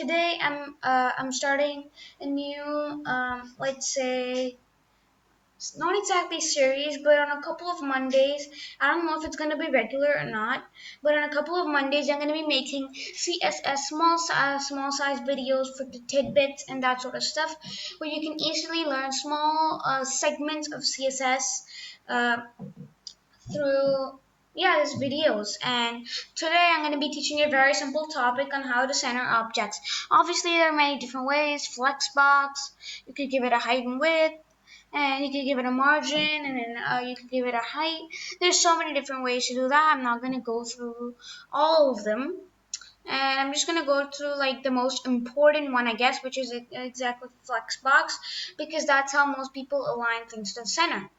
Today I'm starting a new let's say it's not exactly series, but on a couple of Mondays, I don't know if it's gonna be regular or not, but on a couple of Mondays I'm gonna be making CSS small size videos for the tidbits and that sort of stuff, where you can easily learn small segments of CSS. Uh, through these videos. And today I'm going to be teaching you a very simple topic on how to center objects. Obviously there are many different ways. Flexbox, you could give it a height and width, and you could give it a margin, and then you could give it a height. There's so many different ways to do that. I'm not going to go through all of them, and I'm just gonna go through like the most important one, I guess, which is exactly Flexbox, because that's how most people align things to the center.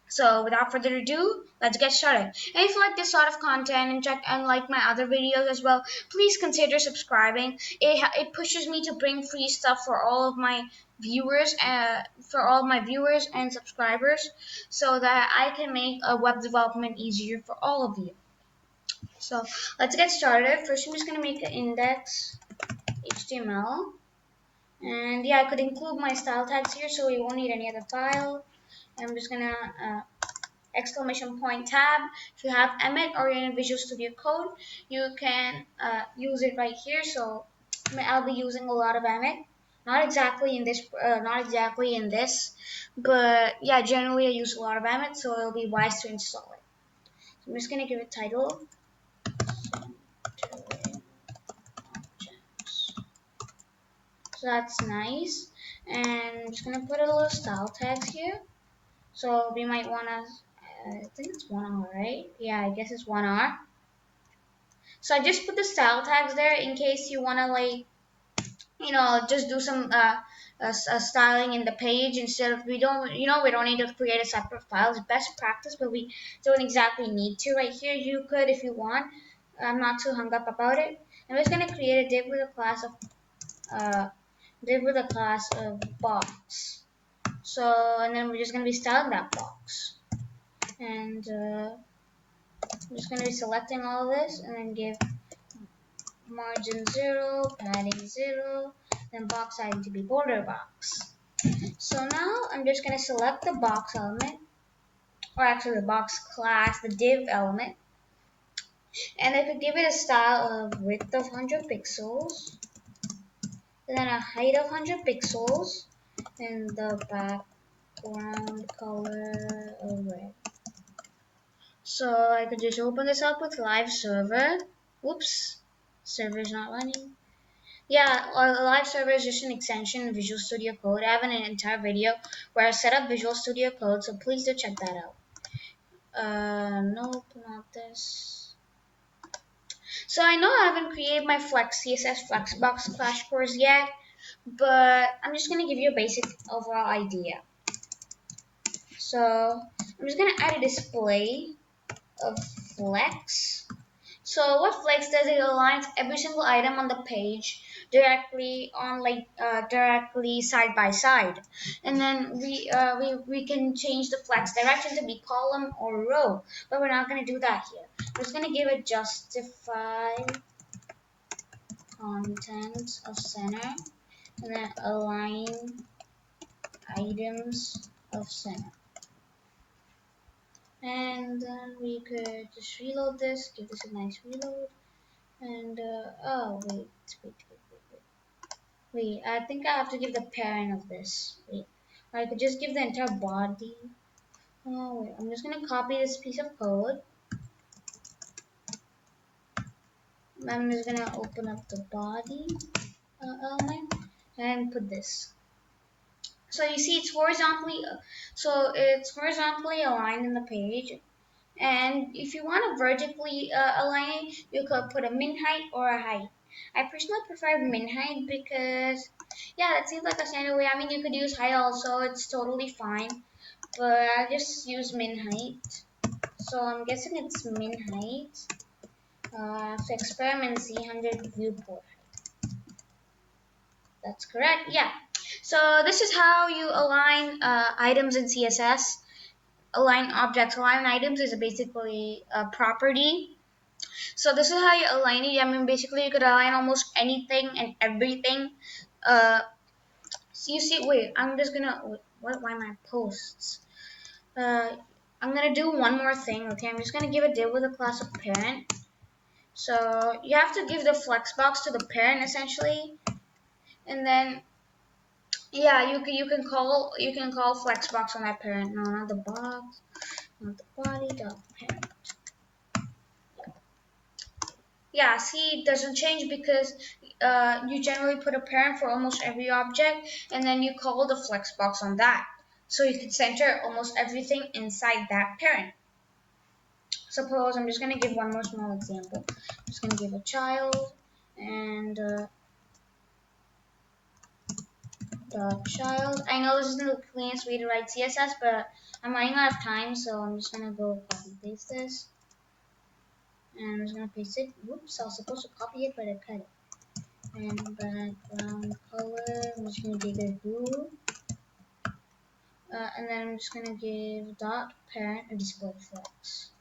So without further ado, let's get started. And if you like this sort of content and check and like my other videos as well, please consider subscribing. It pushes me to bring free stuff for all of my viewers, and subscribers, so that I can make web development easier for all of you. So let's get started. First, I'm just gonna make an index HTML, and yeah, I could include my style tags here, so we won't need any other file. I'm just gonna exclamation point tab. If you have Emmet or you're in Visual Studio Code, you can use it right here. So I'll be using a lot of Emmet. Not exactly in this, but yeah, generally I use a lot of Emmet, so it'll be wise to install it. So I'm just gonna give it title. So that's nice, and I'm just gonna put a little style tags here. So we might wanna, I think it's 1R, right? Yeah, I guess it's 1R. So I just put the style tags there in case you want to like, just do some styling in the page instead of, we don't need to create a separate file. It's best practice, but we don't exactly need to right here. You could if you want. I'm not too hung up about it. I'm just going to create a div with a class of box. So, and then we're just going to be styling that box. And I'm just going to be selecting all of this and then give margin 0, padding 0, then box item to be border box. So now I'm just going to select the box element, or actually the box class, the div element, and I could give it a style of width of 100 pixels, then a height of 100 pixels, and the background color of red. So I could just open this up with live server. Whoops, server's not running. Yeah, Live Server is just an extension of Visual Studio Code. I have an entire video where I set up Visual Studio Code, so please do check that out. Nope, not this. So I know I haven't created my CSS Flexbox Clash course yet, but I'm just going to give you a basic overall idea. So I'm just going to add a display of flex. So what flex does, it aligns every single item on the page directly side by side, and then we can change the flex direction to be column or row, but we're not going to do that here. We're just going to give it justify content of center, and then align items of center. And then we could just reload this, give this a nice reload. And oh wait, I think I have to give the parent of this. Wait, or I could just give the entire body. Oh wait, I'm just gonna copy this piece of code. I'm just gonna open up the body element and put this. So you see, it's horizontally aligned in the page. And if you want to vertically align it, you could put a min height or a height. I personally prefer min height because, yeah, that seems like a standard way. I mean, you could use height also, it's totally fine. But I just use min height. So I'm guessing it's min height. So experiment Z100 viewport height. That's correct, yeah. So this is how you align items in CSS. Align objects. Align items is basically a property So this is how you align it. I mean, basically, you could align almost anything and everything. Uh, so you see, wait, I'm just gonna, what, why my posts? Uh, I'm gonna do one more thing, okay? I'm just gonna give a div with a class of parent. So you have to give the flexbox to the parent essentially, and then yeah, you can call flexbox on that parent. No, not the box, not the body, the parent. Yeah, see, it doesn't change because you generally put a parent for almost every object, and then you call the flexbox on that. So you could center almost everything inside that parent. Suppose I'm just going to give one more small example. I'm just going to give a child and dot child. I know this isn't the cleanest way to write CSS, but I'm running out of time, so I'm just going to go copy paste this. And I'm just going to paste it. Whoops, I was supposed to copy it, but I cut it. And background color, I'm just going to give it blue. And then I'm just going to give dot parent a display flex.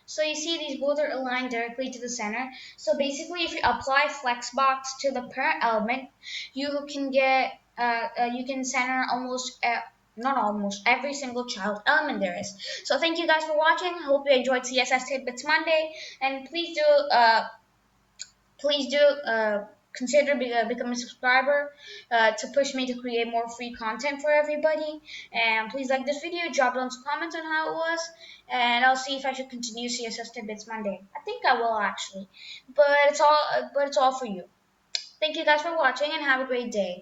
So you see these both are aligned directly to the center. So basically, if you apply flexbox to the parent element, you can get you can center almost not almost every single child element there is. So thank you guys for watching. I hope you enjoyed CSS Tidbits Monday, and please do consider becoming a subscriber to push me to create more free content for everybody. And please like this video, drop down some comments on how it was, and I'll see if I should continue CSS Tidbits Monday. I think I will actually, but it's all for you. Thank you guys for watching, and have a great day.